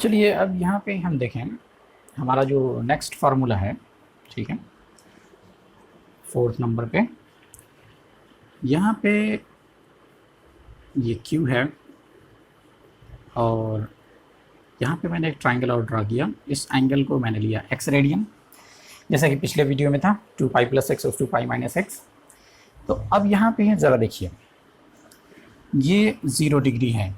चलिए अब यहाँ पे हम देखें हमारा जो नेक्स्ट फार्मूला है, ठीक है, फोर्थ नंबर पे यहाँ पे ये Q है और यहाँ पे मैंने एक ट्राइंगल और ड्रा किया। इस एंगल को मैंने लिया x रेडियन, जैसा कि पिछले वीडियो में था 2π + x और 2π - x। तो अब यहाँ पे ज़रा देखिए, ये 0 डिग्री है,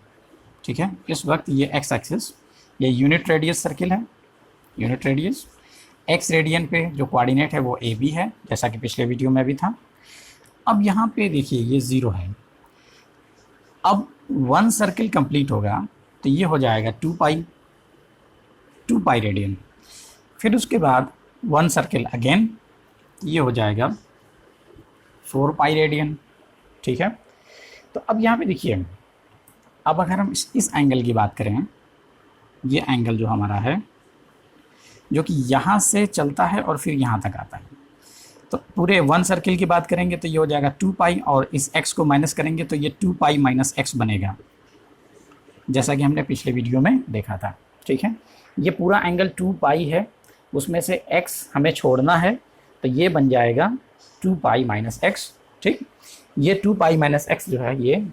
ठीक है। इस वक्त ये x एक्सिस, ये यूनिट रेडियस सर्किल है, यूनिट रेडियस। x रेडियन पे जो कोऑर्डिनेट है वो AB है, जैसा कि पिछले वीडियो में भी था। अब यहाँ पे देखिए ये 0 है। अब 1 सर्किल कंप्लीट होगा तो ये हो जाएगा 2π रेडियन। फिर उसके बाद 1 सर्किल अगेन, ये हो जाएगा 4π रेडियन, ठीक है। तो अब यहाँ पे देखिए, अब अगर हम इस एंगल की बात करें, ये एंगल जो हमारा है जो कि यहाँ से चलता है और फिर यहाँ तक आता है, तो पूरे 1 सर्किल की बात करेंगे तो ये हो जाएगा 2π और इस x को माइनस करेंगे तो ये 2π - x बनेगा, जैसा कि हमने पिछले वीडियो में देखा था, ठीक है। ये पूरा एंगल 2π है, उसमें से x हमें छोड़ना है तो ये बन जाएगा 2π - x, ठीक। ये 2π - x जो है ये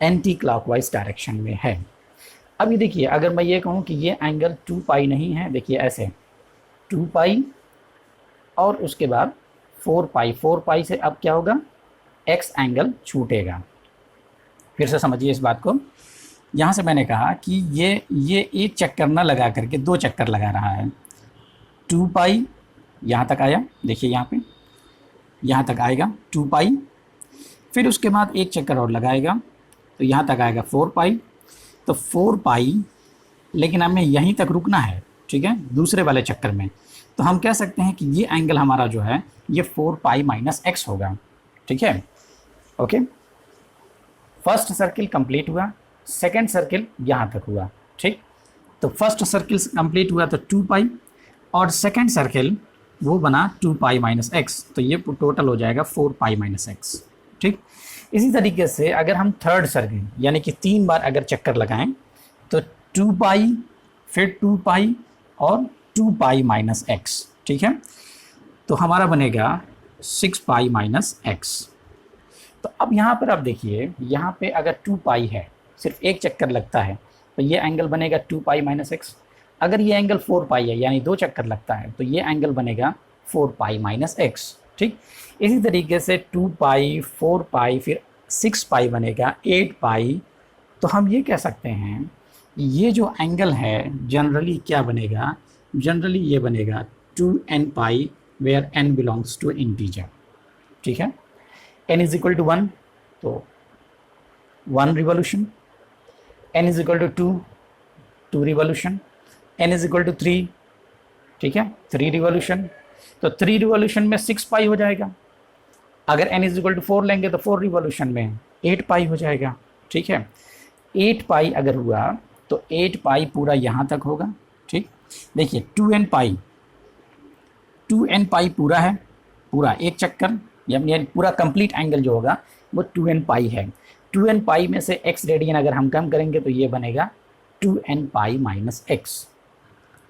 एंटी क्लॉकवाइज डायरेक्शन में है। अब ये देखिए, अगर मैं ये कहूँ कि ये एंगल 2π नहीं है, देखिए ऐसे 2π और उसके बाद 4π से अब क्या होगा, x एंगल छूटेगा। फिर से समझिए इस बात को। यहाँ से मैंने कहा कि ये एक चक्कर ना लगा करके 2 चक्कर लगा रहा है। 2π यहाँ तक आया, देखिए यहाँ पे यहाँ तक आएगा 2π, फिर उसके बाद एक चक्कर और लगाएगा तो यहाँ तक आएगा 4π। तो 4π, लेकिन हमें यहीं तक रुकना है, ठीक है, दूसरे वाले चक्कर में। तो हम कह सकते हैं कि ये एंगल हमारा जो है ये 4π - x होगा, ठीक है। ओके, फर्स्ट सर्किल कंप्लीट हुआ, सेकंड सर्किल यहाँ तक हुआ, ठीक। तो फर्स्ट सर्किल कंप्लीट हुआ तो 2π और सेकंड सर्किल वो बना 2π - x, तो ये टोटल हो जाएगा 4π - x, ठीक। इसी तरीके से अगर हम थर्ड सर्किल यानी कि 3 बार अगर चक्कर लगाएं तो 2π, फिर 2π और 2π - x, ठीक है। तो हमारा बनेगा 6π - x। तो अब यहाँ पर आप देखिए, यहाँ पे अगर 2π है, सिर्फ एक चक्कर लगता है तो ये एंगल बनेगा 2π - x। अगर ये एंगल 4π है यानी 2 चक्कर लगता है तो ये एंगल बनेगा 4π - x, ठीक। इसी तरीके से 2π, 4π, फिर 6π बनेगा 8π। तो हम ये कह सकते हैं ये जो एंगल है जनरली क्या बनेगा, जनरली ये बनेगा 2nπ where n belongs to integer, ठीक है। n = 1 तो 1 रिवॉल्यूशन, n = 2 रिवॉल्यूशन, n = 3, ठीक है, 3 रिवॉल्यूशन। तो 3 रिवॉल्यूशन में 6π हो जाएगा। अगर n = 4 लेंगे तो 4 रिवॉल्यूशन में 8π हो जाएगा, ठीक है। 8π अगर हुआ तो 8π पूरा यहाँ तक होगा, ठीक। देखिए 2nπ पूरा है, पूरा एक चक्कर यानी पूरा कंप्लीट एंगल जो होगा वो 2nπ है। 2nπ में से x रेडियन अगर हम कम करेंगे तो ये बनेगा 2nπ - x।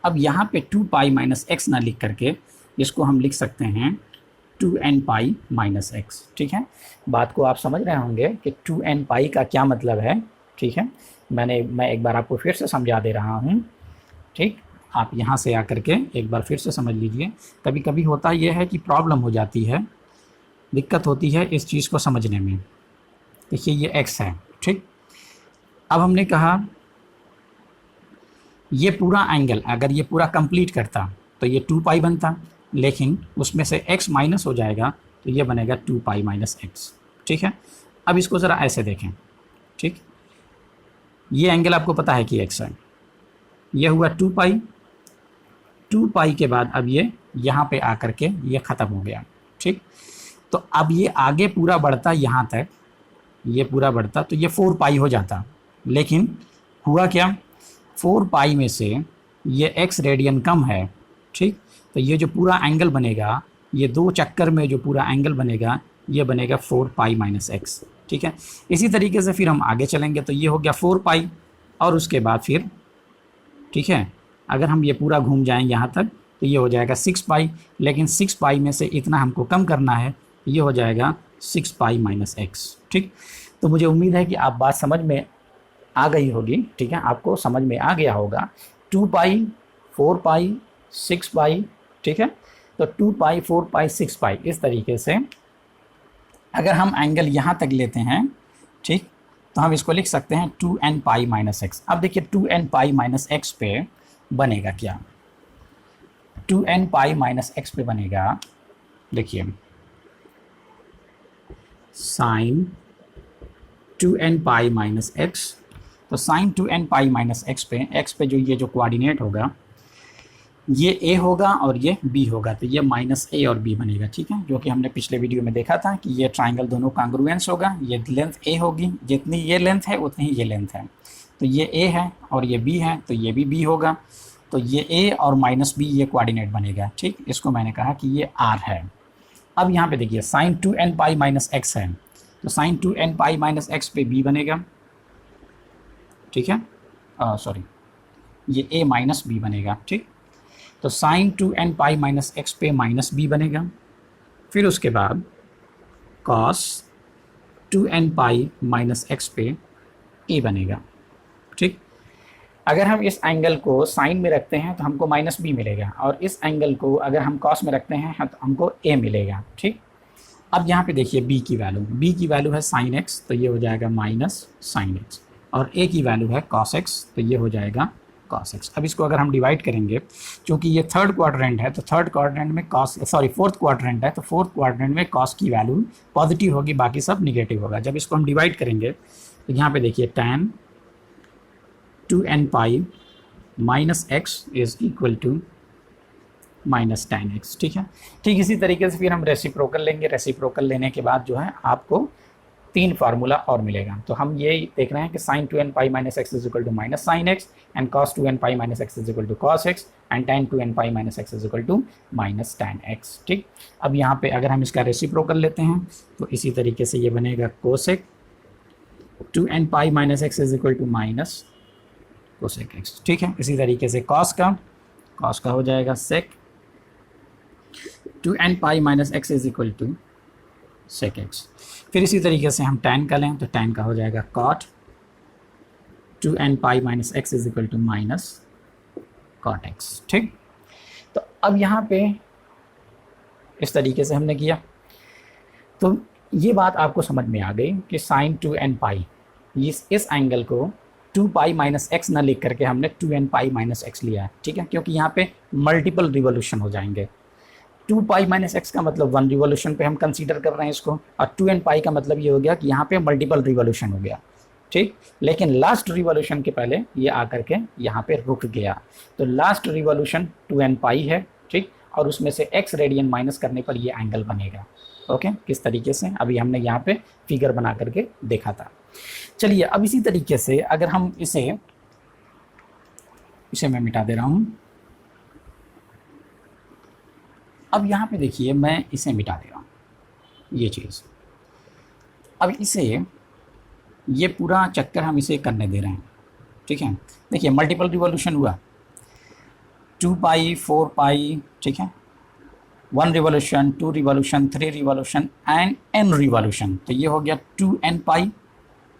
अब यहाँ पे 2π - x ना लिख करके इसको हम लिख सकते हैं 2nπ - x, ठीक है। बात को आप समझ रहे होंगे कि 2nπ का क्या मतलब है, ठीक है। मैं एक बार आपको फिर से समझा दे रहा हूँ, ठीक। आप यहाँ से आकर के एक बार फिर से समझ लीजिए। कभी कभी होता यह है कि प्रॉब्लम हो जाती है, दिक्कत होती है इस चीज़ को समझने में। देखिए ये x है, ठीक। अब हमने कहा ये पूरा एंगल अगर ये पूरा कंप्लीट करता तो ये 2π बनता, लेकिन उसमें से x माइनस हो जाएगा तो ये बनेगा 2π - x, ठीक है। अब इसको ज़रा ऐसे देखें, ठीक। ये एंगल आपको पता है कि x है, ये हुआ 2π। 2π के बाद अब ये यहाँ पे आकर के ये ख़त्म हो गया, ठीक। तो अब ये आगे पूरा बढ़ता यहाँ तक, ये पूरा बढ़ता तो ये 4π हो जाता, लेकिन हुआ क्या, 4π में से ये x रेडियन कम है, ठीक। तो ये जो पूरा एंगल बनेगा, ये 2 चक्कर में जो पूरा एंगल बनेगा ये बनेगा 4π - x, ठीक है। इसी तरीके से फिर हम आगे चलेंगे तो ये हो गया 4π और उसके बाद फिर ठीक है। अगर हम ये पूरा घूम जाएं यहाँ तक तो ये हो जाएगा 6 पाई, लेकिन 6 पाई में से इतना हमको कम करना है, ये हो जाएगा 6 पाई माइनस एक्स। ठीक, तो मुझे उम्मीद है कि आप बात समझ में आ गई होगी। ठीक है, आपको समझ में आ गया होगा। 2 पाई, 4 पाई, 6 पाई, ठीक है। तो 2 पाई, 4 पाई, 6 पाई, इस तरीके से अगर हम एंगल यहाँ तक लेते हैं, ठीक, तो हम इसको लिख सकते हैं 2n पाई माइनस एक्स। अब देखिए 2n पाई माइनस एक्स पे बनेगा क्या, 2n पाई माइनस एक्स पे बनेगा, देखिए sine 2n pi minus x. तो sine 2n pi minus x पे जो ये जो कोऑर्डिनेट होगा ये a होगा और ये b होगा, तो ये माइनस a और b बनेगा। ठीक है, जो कि हमने पिछले वीडियो में देखा था कि ये ट्राइंगल दोनों कांग्रुएंस होगा। ये लेंथ a होगी, जितनी ये लेंथ है उतनी ही ये लेंथ है। तो ये a है और ये b है, तो ये भी b होगा। तो ये a और माइनस b ये कोऑर्डिनेट बनेगा। ठीक, इसको मैंने कहा कि ये r है। अब यहाँ पे देखिए sine 2n pi minus x है, तो sine 2n pi minus x पे b बनेगा। ठीक है, सॉरी, ये a माइनस b बनेगा। ठीक, तो sine 2n pi minus x पे माइनस b बनेगा। फिर उसके बाद cos 2n pi minus x पे a बनेगा। ठीक, अगर हम इस एंगल को साइन में रखते हैं तो हमको माइनस b मिलेगा, और इस एंगल को अगर हम कॉस में रखते हैं तो हमको a मिलेगा। ठीक, अब यहाँ पे देखिए b की वैल्यू है साइन x, तो ये हो जाएगा माइनस साइन x, और a की वैल्यू है कॉस x, तो ये हो जाएगा कॉस x। अब इसको अगर हम डिवाइड करेंगे, क्योंकि ये थर्ड क्वाड्रेंट है, तो थर्ड क्वाड्रेंट में फोर्थ क्वाड्रेंट है, तो फोर्थ क्वाड्रेंट में कॉस की वैल्यू पॉजिटिव होगी, बाकी सब निगेटिव होगा। जब इसको हम डिवाइड करेंगे तो यहाँ पे देखिए tan 2n pi minus x is equal to minus tan x। ठीक है, ठीक इसी तरीके से फिर हम रेसिप्रोकल लेंगे। रेसिप्रोकल लेने के बाद जो है आपको 3 फार्मूला और मिलेगा। तो हम ये देख रहे हैं कि sine 2n pi minus x is equal to minus sine x, and cos 2n pi minus x is equal to cos x, and tan 2n pi minus x is equal to minus tan x। ठीक, अब यहाँ पे अगर हम इसका reciprocal लेते हैं तो इसी तरीके से ये बनेगा cosec 2n pi minus x is equal to minus cosec x. ठीक है, इसी तरीके से कॉस का हो जाएगा sec 2n pi minus x is equal to sec x. फिर इसी तरीके से हम tan का लें तो tan का हो जाएगा cot 2n pi minus x is equal to minus cot x। ठीक, तो अब यहाँ पे इस तरीके से हमने किया, तो ये बात आपको समझ में आ गई कि साइन 2n पाई इस एंगल को 2 पाई माइनस एक्स ना लिख करके हमने 2n पाई माइनस एक्स लिया है। ठीक है, क्योंकि यहाँ पे मल्टीपल रिवोल्यूशन हो जाएंगे। 2 पाई माइनस एक्स का मतलब 1 रिवोल्यूशन पे हम कंसीडर कर रहे हैं इसको, और 2n पाई का मतलब ये हो गया कि यहाँ पे मल्टीपल रिवोल्यूशन हो गया। ठीक, लेकिन लास्ट रिवोल्यूशन के पहले ये आकर के यहाँ पे रुक गया, तो लास्ट रिवोल्यूशन 2n पाई है। ठीक, और उसमें से x रेडियन माइनस करने पर ये एंगल बनेगा। ओके, किस तरीके से अभी हमने यहाँ पे फिगर बना करके देखा था। चलिए, अब इसी तरीके से अगर हम इसे मैं मिटा दे रहा हूँ। अब यहाँ पे देखिए मैं इसे मिटा दे रहा हूँ, ये चीज़। अब इसे ये पूरा चक्कर हम इसे करने दे रहे हैं। ठीक है, देखिए मल्टीपल रिवॉल्यूशन हुआ, 2 पाई 4 पाई, ठीक है, 1 revolution, 2 revolution, 3 revolution and n revolution. तो ये हो गया 2n पाई,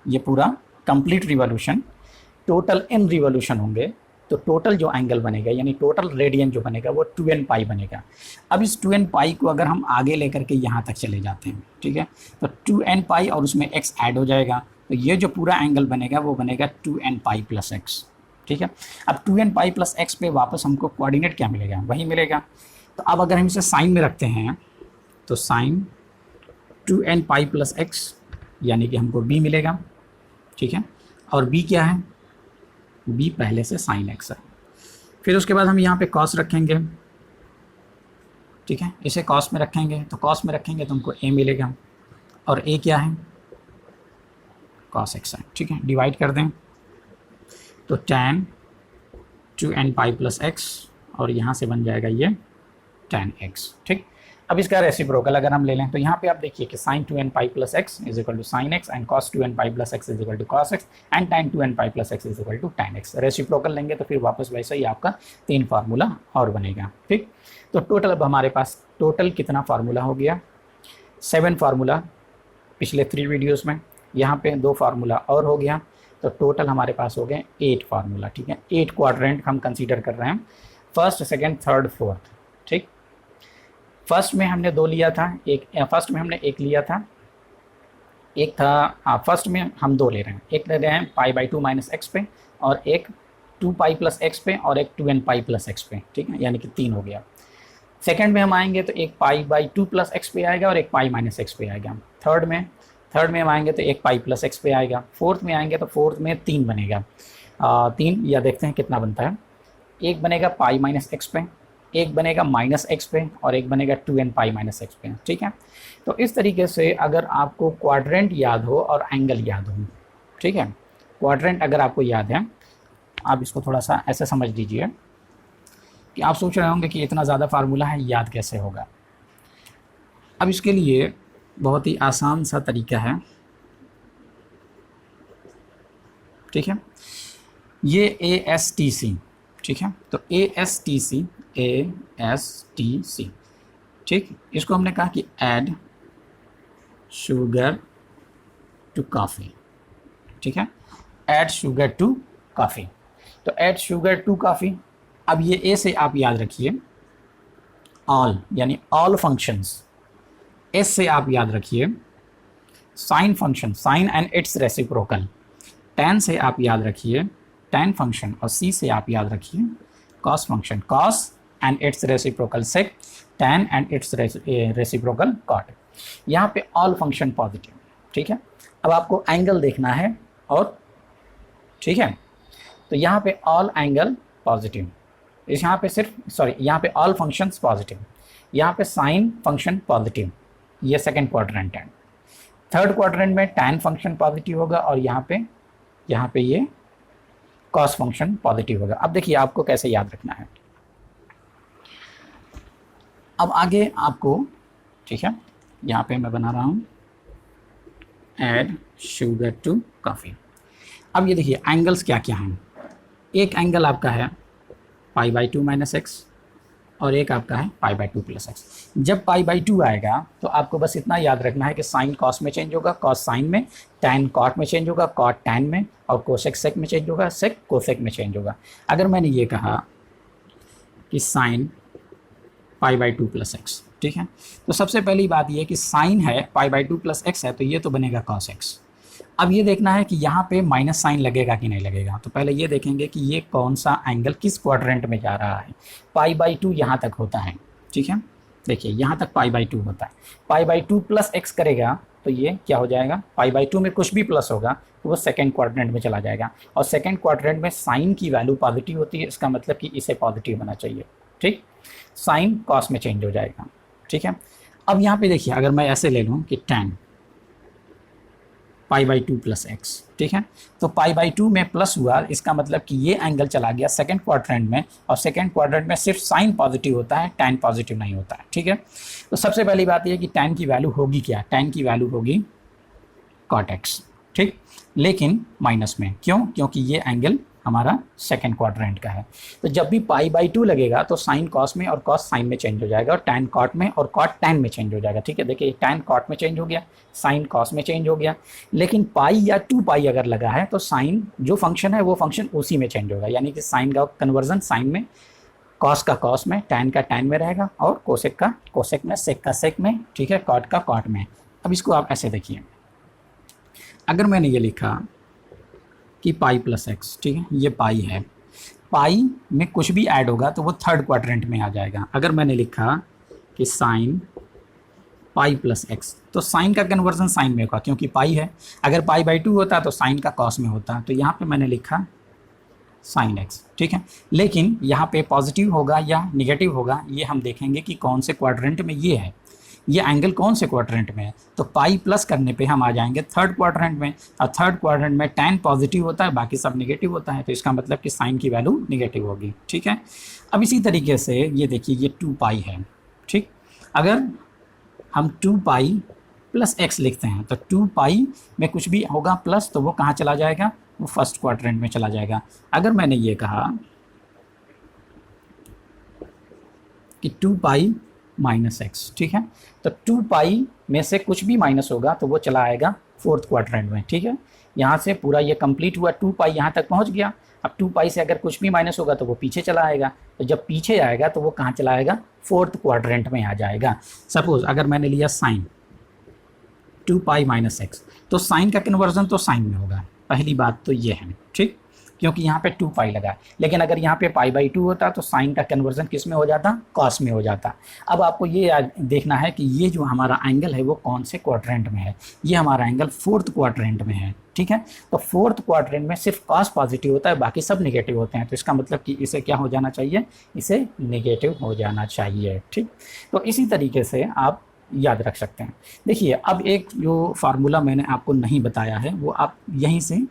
ये पूरा complete revolution. Total n revolution होंगे तो टोटल जो एंगल बनेगा यानी टोटल रेडियन जो बनेगा वो 2n पाई बनेगा। अब इस 2n पाई को अगर हम आगे लेकर के यहाँ तक चले जाते हैं, ठीक है, तो 2n पाई और उसमें x ऐड हो जाएगा, तो ये जो पूरा एंगल बनेगा वो बनेगा 2n पाई प्लस x। ठीक है, अब 2n पाई प्लस x पे वापस हमको कोऑर्डिनेट क्या मिलेगा, वही मिलेगा। तो अब अगर हम इसे साइन में रखते हैं तो sine 2n pi plus x यानी कि हमको b मिलेगा। ठीक है, और b क्या है, b पहले से साइन x है। फिर उसके बाद हम यहाँ पे कॉस रखेंगे। ठीक है, इसे कॉस में रखेंगे, तो कॉस में रखेंगे तो हमको a मिलेगा, और a क्या है, कॉस x है। ठीक है, डिवाइड कर दें तो tan 2n pi plus x, और यहाँ से बन जाएगा ये tan x। ठीक, अब इसका रेसिप्रोकल अगर हम ले लें तो यहाँ पे आप देखिए कि sine 2n pi plus x is equal to sine x and cos 2n pi plus x is equal to cos x and tan 2n pi plus x is equal to tan x. Reciprocal लेंगे तो फिर वापस वैसे ही आपका 3 formula और बनेगा। ठीक, तो टोटल अब हमारे पास टोटल कितना फार्मूला हो गया, 7 फार्मूला पिछले 3 वीडियोज़ में, यहाँ पे 2 फार्मूला और हो गया, तो टोटल हमारे पास हो गए 8 फार्मूला। ठीक है, 8 क्वाड्रेंट हम कंसीडर कर रहे हैं, फर्स्ट, सेकेंड, थर्ड, फोर्थ। ठीक, फर्स्ट में हमने 2 लिया था, फर्स्ट में हमने 1 लिया था, एक था फर्स्ट में हम 2 ले रहे हैं, एक ले रहे हैं पाई बाई 2 माइनस एक्स पे और एक 2 पाई प्लस एक्स पे और एक 2n पाई प्लस एक्स पे। ठीक है, यानी कि 3 हो गया। सेकंड में हम आएंगे तो एक पाई बाई 2 प्लस एक्स पे आएगा और एक पाई माइनस एक्स पे आएगा। थर्ड में हम आएंगे तो एक पाई प्लस एक्स पे आएगा। फोर्थ में आएंगे तो फोर्थ में 3 बनेगा, 3 या देखते हैं कितना बनता है, एक बनेगा पाई माइनस एक्स पे, एक बनेगा माइनस एक्स पे और एक बनेगा 2n पाई माइनस एक्स पे। ठीक है, तो इस तरीके से अगर आपको क्वाड्रेंट याद हो और एंगल याद हो, ठीक है, क्वाड्रेंट अगर आपको याद है, आप इसको थोड़ा सा ऐसे समझ लीजिए कि आप सोच रहे होंगे कि इतना ज़्यादा फार्मूला है, याद कैसे होगा। अब इसके लिए बहुत ही आसान सा तरीका है। ठीक है, ये ASTC, ठीक है, तो ASTC, ठीक, इसको हमने कहा कि ऐड शुगर टू कॉफ़ी। ठीक है, ऐड शुगर टू कॉफ़ी, तो ऐड शुगर टू कॉफ़ी। अब ये ए से आप याद रखिए ऑल, यानी ऑल फंक्शंस। एस से आप याद रखिए sine function, sine and its reciprocal. Tan से आप याद रखिए टैन फंक्शन और सी से आप याद रखिए cos function, cos and its reciprocal sec, tan and its reciprocal cot. यहाँ पे ऑल फंक्शन पॉजिटिव। ठीक है, अब आपको एंगल देखना है और ठीक है, तो यहाँ पे ऑल एंगल पॉजिटिव, इस यहाँ पे यहाँ पे ऑल फंक्शंस पॉजिटिव, यहाँ पे साइन फंक्शन पॉजिटिव, ये सेकंड क्वाड्रेंट है। थर्ड क्वाड्रेंट में टैन फंक्शन पॉजिटिव होगा और यहाँ पे ये कॉस फंक्शन पॉजिटिव होगा। अब देखिए आपको कैसे याद रखना है। अब आगे आपको, ठीक है, यहाँ पे मैं बना रहा हूँ ऐड शुगर टू कॉफ़ी। अब ये देखिए एंगल्स क्या क्या हैं। एक एंगल आपका है पाई बाई 2 माइनस एक्स और एक आपका है पाई बाई 2 प्लस एक्स। जब पाई बाई 2 आएगा तो आपको बस इतना याद रखना है कि साइन कॉस में चेंज होगा, कॉस साइन में, टैन कॉट में चेंज होगा, कॉट टैन में, और कोसेक सेक में चेंज होगा, सेक कोसेक में चेंज होगा। अगर मैंने ये कहा कि sine pi by 2 plus x, ठीक है, तो सबसे पहली बात ये कि साइन है पाई बाई 2 प्लस एक्स है, तो ये तो बनेगा कॉस एक्स। अब ये देखना है कि यहाँ पे माइनस साइन लगेगा कि नहीं लगेगा, तो पहले ये देखेंगे कि ये कौन सा एंगल किस क्वाड्रेंट में जा रहा है। पाई बाई 2 यहाँ तक होता है, ठीक है, देखिए यहाँ तक पाई बाई 2 होता है। पाई बाई 2 प्लस एक्स करेगा तो ये क्या हो जाएगा, पाई बाई 2 में कुछ भी प्लस होगा तो वो सेकेंड क्वाड्रेंट में चला जाएगा, और सेकेंड क्वाड्रेंट में साइन की वैल्यू पॉजिटिव होती है, इसका मतलब कि इसे पॉजिटिव होना चाहिए। ठीक, साइन कॉस में चेंज हो जाएगा। ठीक है, अब यहाँ पे देखिए अगर मैं ऐसे ले लूँ कि tan pi by 2 plus x, ठीक है, तो पाई बाई 2 में प्लस हुआ, इसका मतलब कि ये एंगल चला गया सेकंड क्वाड्रेंट में, और सेकंड क्वाड्रेंट में सिर्फ साइन पॉजिटिव होता है, टैन पॉजिटिव नहीं होता है। ठीक है, तो सबसे पहली बात ये कि टैन की वैल्यू होगी क्या, टैन की वैल्यू होगी कॉट एक्स, ठीक, लेकिन माइनस में। क्यों, क्योंकि ये एंगल हमारा सेकंड क्वाड्रेंट का है। तो जब भी पाई बाई 2 लगेगा तो साइन कॉस में और कॉस साइन में चेंज हो जाएगा, और टैन कॉट में और कॉट टैन में चेंज हो जाएगा। ठीक है, देखिए टैन कॉट में चेंज हो गया, साइन कॉस में चेंज हो गया, लेकिन पाई या 2 पाई अगर लगा है तो साइन जो फंक्शन है वो फंक्शन उसी में चेंज होगा, यानी कि साइन का कन्वर्जन साइन में, कॉस का कॉस में, टैन का टैन में रहेगा, और कोसेक का कोसेक में, सेक का सेक में, ठीक है, कॉट का कॉट में। अब इसको आप ऐसे देखिए, अगर मैंने ये लिखा कि पाई प्लस एक्स, ठीक है, ये पाई है, पाई में कुछ भी ऐड होगा तो वो थर्ड क्वाड्रेंट में आ जाएगा। अगर मैंने लिखा कि साइन पाई प्लस एक्स, तो साइन का कन्वर्जन साइन में होगा क्योंकि पाई है। अगर पाई बाई 2 होता तो साइन का कॉस में होता, तो यहाँ पे मैंने लिखा साइन एक्स। ठीक है, लेकिन यहाँ पे पॉजिटिव होगा या निगेटिव होगा ये हम देखेंगे कि कौन से क्वाड्रेंट में ये है, ये एंगल कौन से क्वाड्रेंट में है। तो पाई प्लस करने पे हम आ जाएंगे थर्ड क्वाड्रेंट में, और थर्ड क्वाड्रेंट में टैन पॉजिटिव होता है, बाकी सब नेगेटिव होता है, तो इसका मतलब कि साइन की वैल्यू नेगेटिव होगी। ठीक है, अब इसी तरीके से ये देखिए ये 2 पाई है। ठीक, अगर हम 2 पाई प्लस एक्स लिखते हैं तो 2 पाई में कुछ भी होगा प्लस तो वो कहाँ चला जाएगा, वो फर्स्ट क्वाड्रेंट में चला जाएगा। अगर मैंने ये कहा कि 2 पाई माइनस एक्स, ठीक है, तो 2 पाई में से कुछ भी माइनस होगा तो वो चला आएगा फोर्थ क्वाड्रेंट में, ठीक है। यहाँ से पूरा ये कंप्लीट हुआ, 2 पाई यहाँ तक पहुँच गया। अब 2 पाई से अगर कुछ भी माइनस होगा तो वो पीछे चला आएगा, तो जब पीछे आएगा तो वो कहाँ चला आएगा, फोर्थ क्वाड्रेंट में आ जाएगा। सपोज अगर मैंने लिया साइन 2 पाई माइनस एक्स, तो साइन का कन्वर्जन तो साइन में होगा, पहली बात तो ये है, ठीक, क्योंकि यहाँ पे 2 पाई लगा है। लेकिन अगर यहाँ पे पाई/2 होता तो साइन का कन्वर्जन किस में हो जाता, कॉस में हो जाता। अब आपको ये देखना है कि ये जो हमारा एंगल है वो कौन से क्वाड्रेंट में है। ये हमारा एंगल फोर्थ क्वाड्रेंट में है, ठीक है। तो फोर्थ क्वाड्रेंट में सिर्फ कॉस पॉजिटिव होता है, बाकी सब निगेटिव होते हैं। तो इसका मतलब कि इसे क्या हो जाना चाहिए, इसे निगेटिव हो जाना चाहिए, ठीक। तो इसी तरीके से आप याद रख सकते हैं। देखिए अब एक जो फार्मूला मैंने आपको नहीं बताया है वो आप यहीं से,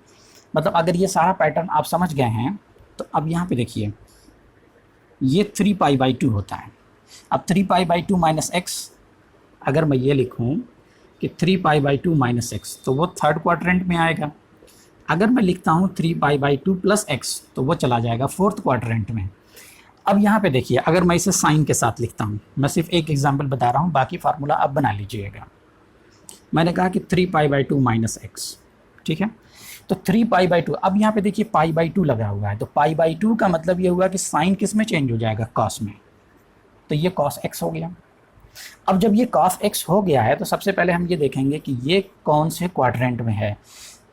मतलब अगर ये सारा पैटर्न आप समझ गए हैं तो अब यहाँ पे देखिए ये 3 पाई/2 होता है। अब 3 पाई/2 माइनस एक्स, अगर मैं ये लिखूँ कि 3 पाई/2 माइनस एक्स तो वो थर्ड क्वाड्रेंट में आएगा। अगर मैं लिखता हूँ 3 पाई/2 प्लस एक्स तो वो चला जाएगा फोर्थ क्वाड्रेंट में। अब यहाँ पे देखिए अगर मैं इसे साइन के साथ लिखता हूँ, मैं सिर्फ एक एग्जाम्पल बता रहा हूँ, बाकी फार्मूला आप बना लीजिएगा। मैंने कहा कि 3 पाई/2 माइनस एक्स, ठीक है, तो 3 पाई/2। अब यहाँ पे देखिए पाई/2 लगा हुआ है, तो पाई/2 का मतलब ये हुआ कि साइन किस में चेंज हो जाएगा, कॉस में, तो ये कॉस एक्स हो गया। अब जब ये कॉस एक्स हो गया है तो सबसे पहले हम ये देखेंगे कि ये कौन से क्वाड्रेंट में है।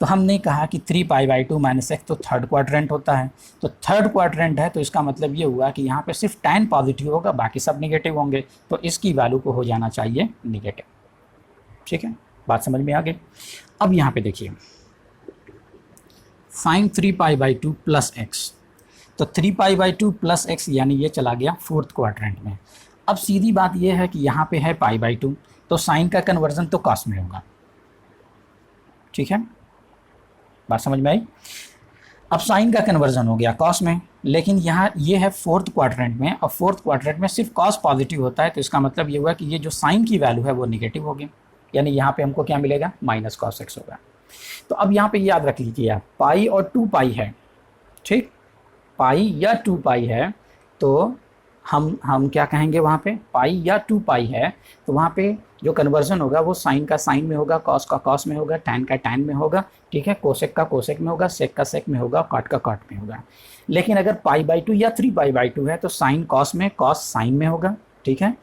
तो हमने कहा कि 3 पाई/2 माइनस एक्स तो थर्ड क्वाड्रेंट होता है, तो थर्ड क्वाड्रेंट है तो इसका मतलब ये हुआ कि यहाँ पे सिर्फ tan पॉजिटिव होगा, बाकी सब निगेटिव होंगे, तो इसकी वैल्यू को हो जाना चाहिए निगेटिव, ठीक है, बात समझ में आ गई। अब यहाँ पे देखिए साइन 3 पाई/2 प्लस एक्स, तो 3 पाई/2 प्लस एक्स यानी ये चला गया फोर्थ क्वाड्रेंट में। अब सीधी बात ये है कि यहाँ पे है पाई/2 तो साइन का कन्वर्जन तो कॉस में होगा, ठीक है, बात समझ में आई। अब साइन का कन्वर्जन हो गया कॉस में, लेकिन यहाँ ये है फोर्थ क्वाड्रेंट में, और फोर्थ क्वाड्रेंट में सिर्फ कॉस पॉजिटिव होता है, तो इसका मतलब ये हुआ कि ये जो साइन की वैल्यू है वो निगेटिव होगी, यानी यहाँ पे हमको क्या मिलेगा, माइनस कॉस एक्स होगा। तो अब यहाँ पे याद रख लीजिए आप, पाई और 2 पाई है, ठीक, पाई या 2 पाई है तो हम क्या कहेंगे वहाँ पे, पाई या 2 पाई है तो वहाँ पे जो कन्वर्जन होगा वो साइन का साइन में होगा, कॉस का कॉस में होगा, टैन का टैन में होगा, ठीक है, कोसेक का कोसेक में होगा, सेक का सेक में होगा, कॉट का कॉट में होगा। लेकिन अगर पाई/2 या 3 पाई/2 है तो साइन कॉस में, कॉस साइन में होगा, ठीक है,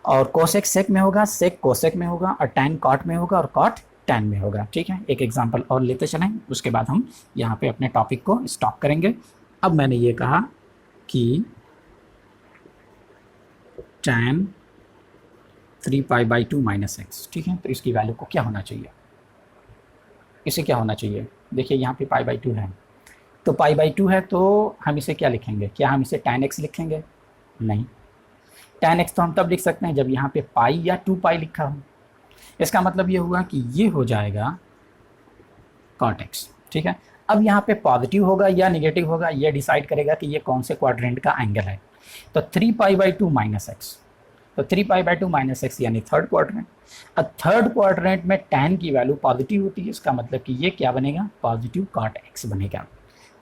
और कोसेक सेक में होगा, सेक कोसेक में होगा, और टैन कॉट में होगा, और कॉट टैन में होगा, ठीक है। एक एग्जाम्पल और लेते चलें, उसके बाद हम यहाँ पे अपने टॉपिक को स्टॉप करेंगे। अब मैंने ये कहा कि tan 3 पाई/2 माइनस एक्स, ठीक है, तो इसकी वैल्यू को क्या होना चाहिए, इसे क्या होना चाहिए, देखिए यहाँ पे पाई/2 है, तो पाई/2 है तो हम इसे क्या लिखेंगे, क्या हम इसे tan x लिखेंगे, नहीं, tan x तो हम तब लिख सकते हैं जब यहाँ पे पाई या 2 पाई लिखा हो। इसका मतलब ये हुआ कि ये हो जाएगा cot x, ठीक है। अब यहाँ पे पॉजिटिव होगा या निगेटिव होगा ये डिसाइड करेगा कि ये कौन से क्वाड्रेंट का एंगल है। तो 3 पाई/2 माइनस एक्स, तो 3 पाई/2 माइनस एक्स यानी थर्ड क्वाड्रेंट। अब थर्ड क्वाड्रेंट में tan की वैल्यू पॉजिटिव होती है, इसका मतलब कि ये क्या बनेगा, पॉजिटिव cot x बनेगा,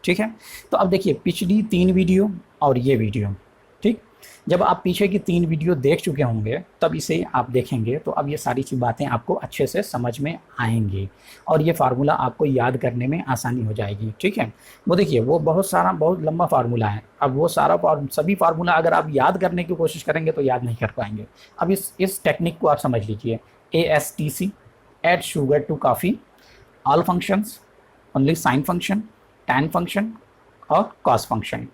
ठीक है। तो अब देखिए पिछली 3 वीडियो और ये वीडियो, ठीक, जब आप पीछे की 3 वीडियो देख चुके होंगे तब इसे आप देखेंगे तो अब ये सारी चीज़ बातें आपको अच्छे से समझ में आएंगी और ये फार्मूला आपको याद करने में आसानी हो जाएगी, ठीक है। वो देखिए वो बहुत लंबा फार्मूला है। अब वो सभी फार्मूला अगर आप याद करने की कोशिश करेंगे तो याद नहीं कर पाएंगे। अब इस टेक्निक को आप समझ लीजिए, ASTC, add sugar to coffee, all functions, only sine function, tan function और कॉस फंक्शन,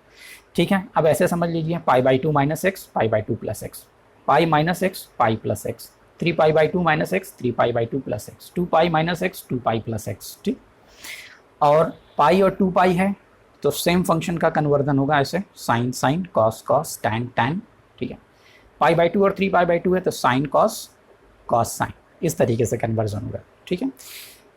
ठीक है। अब ऐसे समझ लीजिए, pi by two minus x, pi by two plus x, pi minus x, pi plus x, 3 pi by two minus x, 3 pi by two plus x, 2 pi minus x, 2 pi plus x, ठीक। और पाई और 2 पाई है तो सेम फंक्शन का कन्वर्जन होगा ऐसे, sine sine, cos cos, tan tan, ठीक है। पाई/2 और 3 पाई/2 है तो साइन कॉस, कॉस साइन, इस तरीके से कन्वर्जन होगा, ठीक है।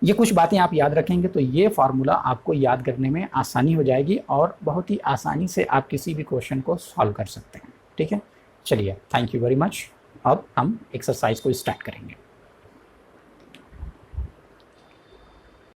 ये कुछ बातें आप याद रखेंगे तो ये फार्मूला आपको याद करने में आसानी हो जाएगी और बहुत ही आसानी से आप किसी भी क्वेश्चन को सॉल्व कर सकते हैं, ठीक है। चलिए, थैंक यू वेरी मच। अब हम एक्सरसाइज को स्टार्ट करेंगे।